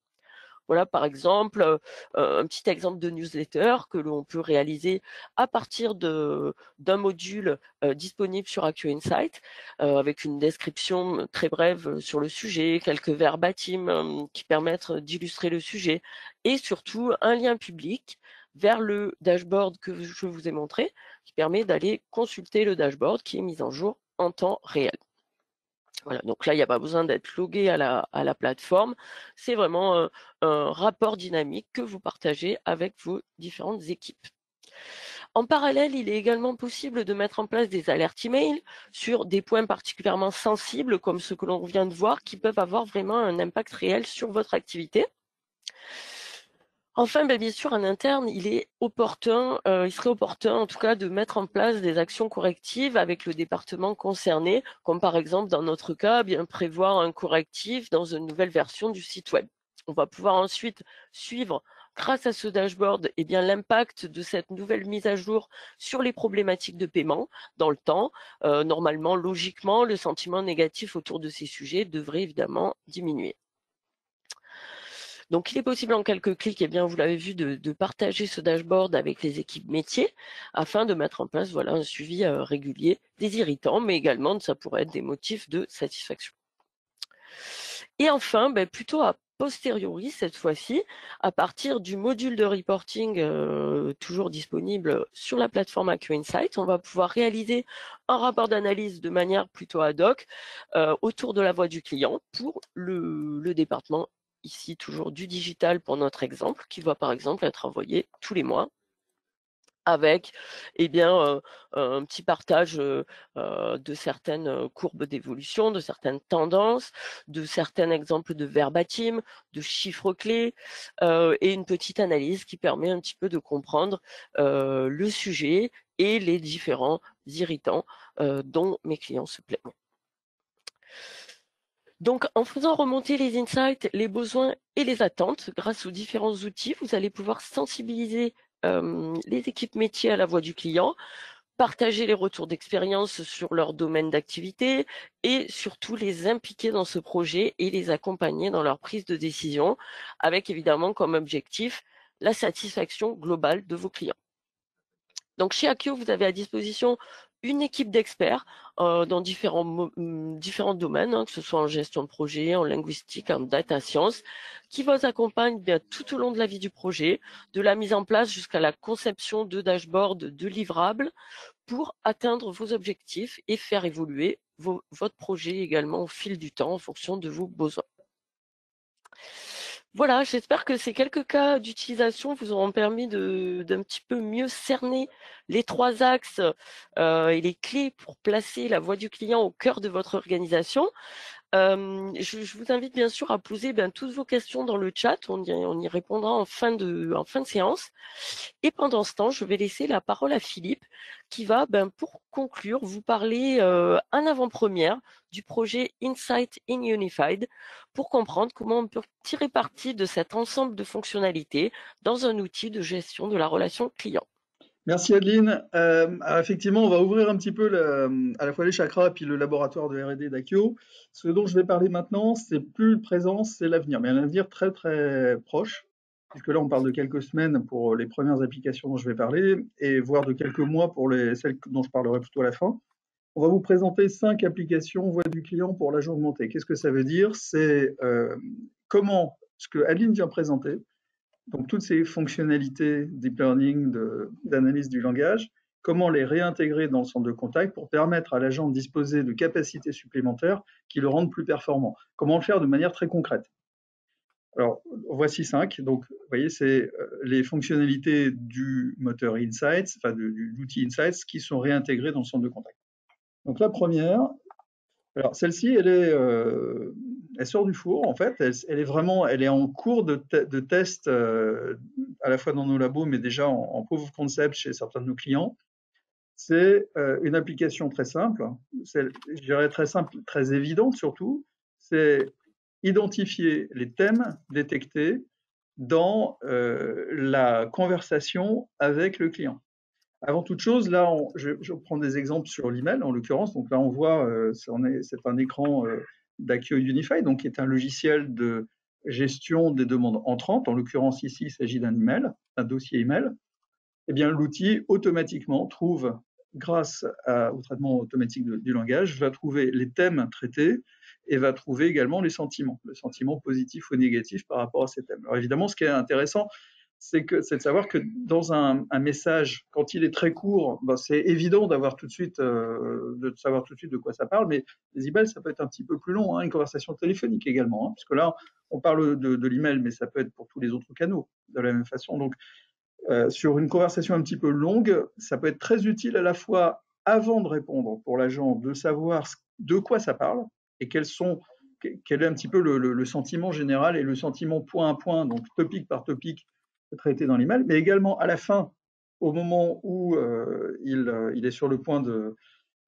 Voilà, par exemple, un petit exemple de newsletter que l'on peut réaliser à partir d'un module disponible sur AQ Insight, avec une description très brève sur le sujet, quelques verbatims qui permettent d'illustrer le sujet, et surtout un lien public vers le dashboard que je vous ai montré, qui permet d'aller consulter le dashboard qui est mis en jour en temps réel. Voilà, donc là, il n'y a pas besoin d'être logué à la plateforme. C'est vraiment un rapport dynamique que vous partagez avec vos différentes équipes. En parallèle, il est également possible de mettre en place des alertes email sur des points particulièrement sensibles, comme ce que l'on vient de voir, qui peuvent avoir vraiment un impact réel sur votre activité. Enfin, bien sûr, en interne, il serait opportun en tout cas de mettre en place des actions correctives avec le département concerné, comme par exemple dans notre cas, bien prévoir un correctif dans une nouvelle version du site web. On va pouvoir ensuite suivre, grâce à ce dashboard, l'impact de cette nouvelle mise à jour sur les problématiques de paiement dans le temps. Normalement, logiquement, le sentiment négatif autour de ces sujets devrait évidemment diminuer. Donc, il est possible en quelques clics, vous l'avez vu, de partager ce dashboard avec les équipes métiers afin de mettre en place un suivi régulier des irritants, mais également ça pourrait être des motifs de satisfaction. Et enfin, plutôt à posteriori cette fois-ci, à partir du module de reporting toujours disponible sur la plateforme AQ Insight, on va pouvoir réaliser un rapport d'analyse de manière plutôt ad hoc autour de la voix du client pour le département ici toujours du digital pour notre exemple, qui va par exemple être envoyé tous les mois avec un petit partage de certaines courbes d'évolution, de certaines tendances, de certains exemples de verbatim, de chiffres clés et une petite analyse qui permet un petit peu de comprendre le sujet et les différents irritants dont mes clients se plaignent. Donc, en faisant remonter les insights, les besoins et les attentes grâce aux différents outils, vous allez pouvoir sensibiliser les équipes métiers à la voix du client, partager les retours d'expérience sur leur domaine d'activité et surtout les impliquer dans ce projet et les accompagner dans leur prise de décision avec évidemment comme objectif la satisfaction globale de vos clients. Donc chez Akio, vous avez à disposition une équipe d'experts dans différents domaines, que ce soit en gestion de projet, en linguistique, en data science, qui vous accompagnent tout au long de la vie du projet, de la mise en place jusqu'à la conception de dashboards, de livrables, pour atteindre vos objectifs et faire évoluer votre projet également au fil du temps en fonction de vos besoins. Voilà, j'espère que ces quelques cas d'utilisation vous auront permis d'un petit peu mieux cerner les 3 axes et les clés pour placer la voix du client au cœur de votre organisation. Je vous invite bien sûr à poser toutes vos questions dans le chat. On y répondra en fin de séance. Et pendant ce temps, je vais laisser la parole à Philippe qui va, pour conclure, vous parler en avant-première du projet Insight in Unified pour comprendre comment on peut tirer parti de cet ensemble de fonctionnalités dans un outil de gestion de la relation client. Merci Adeline. Alors effectivement, on va ouvrir un petit peu à la fois les chakras et puis le laboratoire de R&D d'Akio. Ce dont je vais parler maintenant, c'est plus le présent, c'est l'avenir, mais un avenir très très proche, puisque là on parle de quelques semaines pour les premières applications dont je vais parler, et voire de quelques mois pour celles dont je parlerai plutôt à la fin. On va vous présenter 5 applications voix du client pour l'agent augmenté. Qu'est-ce que ça veut dire? C'est comment ce que Adeline vient présenter, donc toutes ces fonctionnalités deep learning, d'analyse du langage, comment les réintégrer dans le centre de contact pour permettre à l'agent de disposer de capacités supplémentaires qui le rendent plus performant. Comment le faire de manière très concrète. Alors, voici 5. Donc, vous voyez, c'est les fonctionnalités du moteur Insights, enfin de l'outil Insights, qui sont réintégrées dans le centre de contact. Donc, la première, alors celle-ci, elle sort du four en fait. Elle est en cours de test à la fois dans nos labos, mais déjà en proof of concept chez certains de nos clients. C'est une application très simple, je dirais très simple, très évidente surtout. C'est identifier les thèmes détectés dans la conversation avec le client. Avant toute chose, là, je prends des exemples sur l'email, en l'occurrence. Donc là, on voit, c'est un écran d'Akio Unified, donc qui est un logiciel de gestion des demandes entrantes. En l'occurrence, ici, il s'agit d'un email, un dossier email. Eh bien, l'outil automatiquement trouve, grâce au traitement automatique du langage, va trouver les thèmes traités et va trouver également les sentiments, le sentiment positif ou négatif par rapport à ces thèmes. Alors évidemment, ce qui est intéressant, c'est de savoir que dans un message, quand il est très court, c'est évident d'avoir tout de suite, de savoir tout de suite de quoi ça parle, mais les emails, ça peut être un petit peu plus long, hein, une conversation téléphonique également, hein, puisque là, on parle de l'email, mais ça peut être pour tous les autres canaux de la même façon. Donc, sur une conversation un petit peu longue, ça peut être très utile à la fois avant de répondre pour l'agent, de savoir de quoi ça parle et quel est un petit peu le sentiment général et le sentiment point à point, donc topic par topic, traité dans l'email, mais également à la fin, au moment où il est sur le point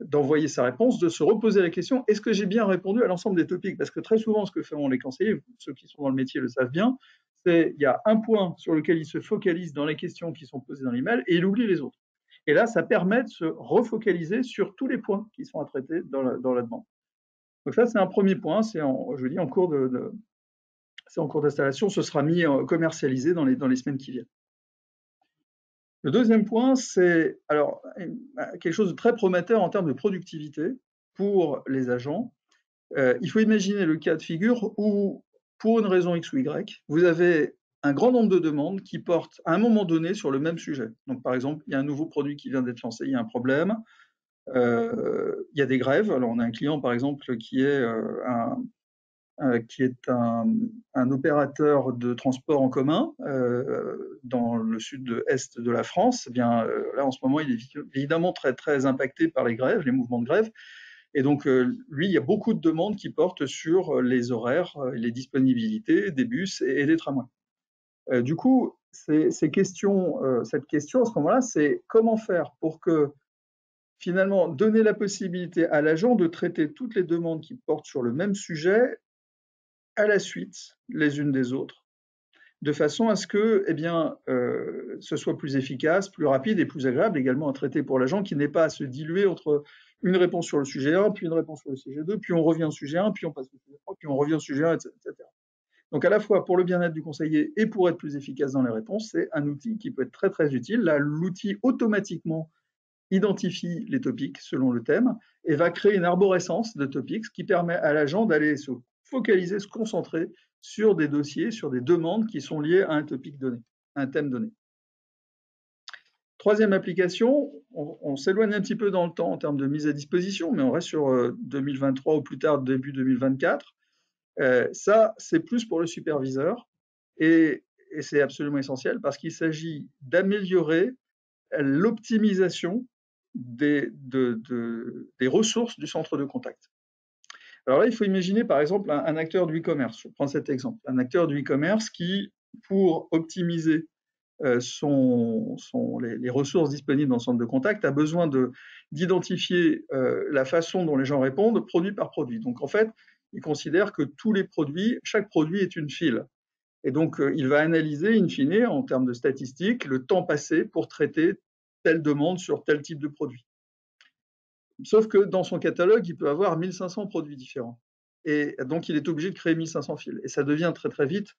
d'envoyer sa réponse, de se reposer la question, est-ce que j'ai bien répondu à l'ensemble des topics? Parce que très souvent, ce que font les conseillers, ceux qui sont dans le métier le savent bien, il y a un point sur lequel il se focalise dans les questions qui sont posées dans l'email et il oublie les autres. Et là, ça permet de se refocaliser sur tous les points qui sont à traiter dans la demande. Donc ça, c'est un premier point, je dis, en cours d'installation, ce sera mis commercialisé dans les semaines qui viennent. Le deuxième point, c'est alors quelque chose de très prometteur en termes de productivité pour les agents. Il faut imaginer le cas de figure où, pour une raison X ou Y, vous avez un grand nombre de demandes qui portent à un moment donné sur le même sujet. Donc, par exemple, il y a un nouveau produit qui vient d'être lancé, il y a un problème, il y a des grèves. Alors, on a un client, par exemple, qui est un opérateur de transport en commun dans le sud-est de la France. Eh bien, là, en ce moment, il est évidemment très, très impacté par les grèves, les mouvements de grève. Et donc, lui, il y a beaucoup de demandes qui portent sur les horaires, les disponibilités des bus et des tramways. Du coup, cette question à ce moment-là, c'est comment faire pour que, finalement, donner la possibilité à l'agent de traiter toutes les demandes qui portent sur le même sujet à la suite, les unes des autres, de façon à ce que, ce soit plus efficace, plus rapide et plus agréable également à traiter pour l'agent, qui n'ait pas à se diluer entre une réponse sur le sujet 1, puis une réponse sur le sujet 2, puis on revient au sujet 1, puis on passe au sujet 3, puis on revient au sujet 1, etc. Donc à la fois pour le bien-être du conseiller et pour être plus efficace dans les réponses, c'est un outil qui peut être très très utile. Là, l'outil automatiquement identifie les topics selon le thème et va créer une arborescence de topics qui permet à l'agent d'aller se focaliser, se concentrer sur des dossiers, sur des demandes qui sont liées à un topic donné, à un thème donné. Troisième application, on s'éloigne un petit peu dans le temps en termes de mise à disposition, mais on reste sur 2023 ou plus tard début 2024. Ça, c'est plus pour le superviseur. Et c'est absolument essentiel parce qu'il s'agit d'améliorer l'optimisation des ressources du centre de contact. Alors là, il faut imaginer par exemple un acteur du e-commerce. Je prends cet exemple. Un acteur du e-commerce qui, pour optimiser les ressources disponibles dans le centre de contact, a besoin d'identifier la façon dont les gens répondent produit par produit. Donc en fait, il considère que tous les produits, chaque produit est une file. Et donc il va analyser in fine, en termes de statistiques, le temps passé pour traiter telle demande sur tel type de produit. Sauf que dans son catalogue, il peut avoir 1500 produits différents. Et donc il est obligé de créer 1500 fils. Et ça devient très très vite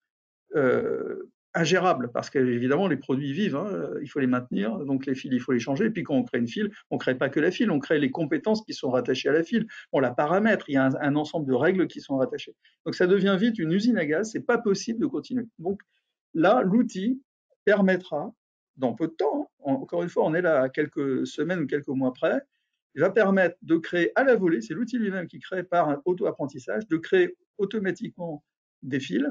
ingérable, parce qu'évidemment, les produits vivent, hein, il faut les maintenir, donc les fils, il faut les changer. Et puis quand on crée une file, on ne crée pas que la file, on crée les compétences qui sont rattachées à la file, on la paramètre, il y a un ensemble de règles qui sont rattachées. Donc ça devient vite une usine à gaz, c'est pas possible de continuer. Donc là, l'outil permettra, dans peu de temps, encore une fois, on est là à quelques semaines ou quelques mois près, il va permettre de créer à la volée, c'est l'outil lui-même qui crée par un auto-apprentissage, de créer automatiquement des fils,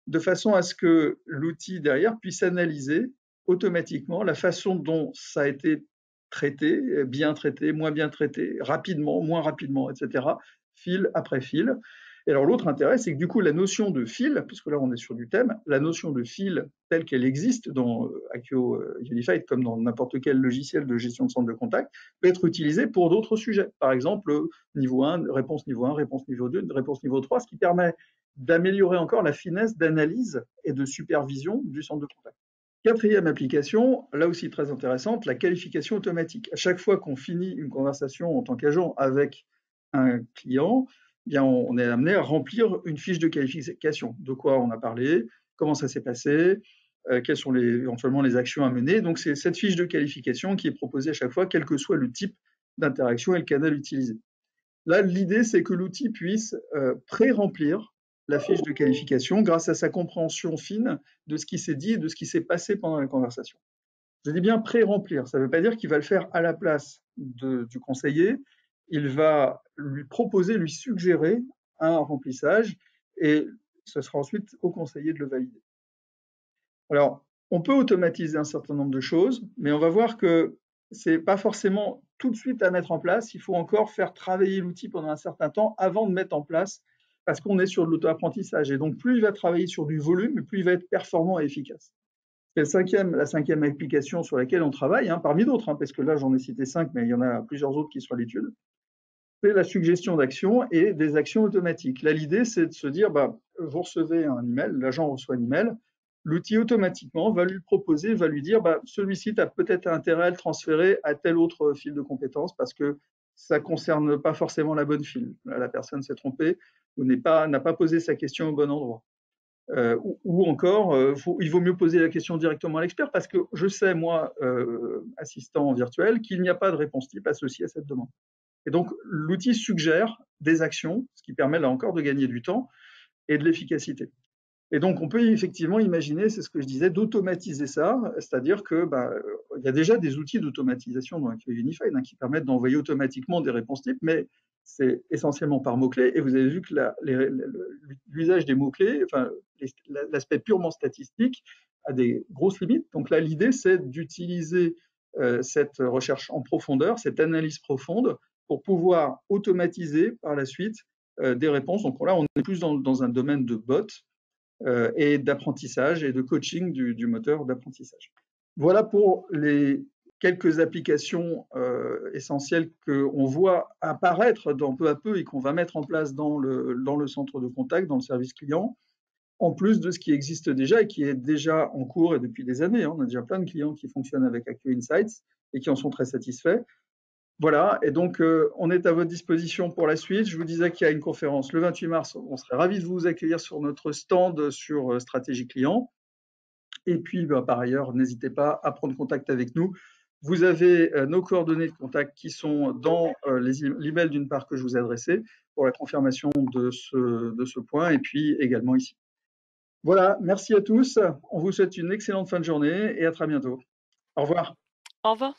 de façon à ce que l'outil derrière puisse analyser automatiquement la façon dont ça a été traité, bien traité, moins bien traité, rapidement, moins rapidement, etc., fil après fil. Et alors l'autre intérêt, c'est que du coup, la notion de fil, puisque là on est sur du thème, la notion de fil telle qu'elle existe dans Acqueo Unified, comme dans n'importe quel logiciel de gestion de centre de contact, peut être utilisée pour d'autres sujets. Par exemple, niveau 1, réponse niveau 1, réponse niveau 2, réponse niveau 3, ce qui permet d'améliorer encore la finesse d'analyse et de supervision du centre de contact. Quatrième application, là aussi très intéressante, la qualification automatique. À chaque fois qu'on finit une conversation en tant qu'agent avec un client, eh bien on est amené à remplir une fiche de qualification. De quoi on a parlé, comment ça s'est passé, quelles sont éventuellement les actions à mener. Donc c'est cette fiche de qualification qui est proposée à chaque fois, quel que soit le type d'interaction et le canal utilisé. Là, l'idée, c'est que l'outil puisse pré-remplir la fiche de qualification grâce à sa compréhension fine de ce qui s'est dit et de ce qui s'est passé pendant la conversation. Je dis bien pré-remplir, ça ne veut pas dire qu'il va le faire à la place du conseiller, il va lui proposer, lui suggérer un remplissage et ce sera ensuite au conseiller de le valider. Alors, on peut automatiser un certain nombre de choses, mais on va voir que ce n'est pas forcément tout de suite à mettre en place. Il faut encore faire travailler l'outil pendant un certain temps avant de mettre en place, parce qu'on est sur de l'auto-apprentissage. Et donc, plus il va travailler sur du volume, plus il va être performant et efficace. C'est la cinquième application sur laquelle on travaille, hein, parmi d'autres, hein, parce que là, j'en ai cité 5, mais il y en a plusieurs autres qui sont à l'étude. C'est la suggestion d'actions et des actions automatiques. Là, l'idée, c'est de se dire, vous recevez un email, l'agent reçoit un email, l'outil automatiquement va lui proposer, va lui dire, celui-ci, tu as peut-être intérêt à le transférer à tel autre fil de compétences parce que ça ne concerne pas forcément la bonne file. Là, la personne s'est trompée ou n'a pas posé sa question au bon endroit. Ou encore, il vaut mieux poser la question directement à l'expert parce que je sais, moi, assistant virtuel, qu'il n'y a pas de réponse type associée à cette demande. Et donc, l'outil suggère des actions, ce qui permet là encore de gagner du temps et de l'efficacité. Et donc, on peut effectivement imaginer, c'est ce que je disais, d'automatiser ça, c'est-à-dire que il y a déjà des outils d'automatisation dans Acqueo Unified qui permettent d'envoyer automatiquement des réponses types, mais c'est essentiellement par mots-clés. Et vous avez vu que l'usage des mots-clés, enfin, l'aspect purement statistique, a des grosses limites. Donc là, l'idée, c'est d'utiliser cette recherche en profondeur, cette analyse profonde, pour pouvoir automatiser par la suite des réponses. Donc là, on est plus dans un domaine de bot et d'apprentissage et de coaching du moteur d'apprentissage. Voilà pour les quelques applications essentielles qu'on voit apparaître peu à peu et qu'on va mettre en place dans le centre de contact, dans le service client, en plus de ce qui existe déjà et qui est déjà en cours et depuis des années. On a déjà plein de clients qui fonctionnent avec Acqueo Insights et qui en sont très satisfaits. Voilà, et donc on est à votre disposition pour la suite. Je vous disais qu'il y a une conférence le 28 mars. On serait ravis de vous accueillir sur notre stand sur stratégie client. Et puis, par ailleurs, n'hésitez pas à prendre contact avec nous. Vous avez nos coordonnées de contact qui sont dans l'email d'une part que je vous ai adressé pour la confirmation de ce point et puis également ici. Voilà, merci à tous. On vous souhaite une excellente fin de journée et à très bientôt. Au revoir. Au revoir.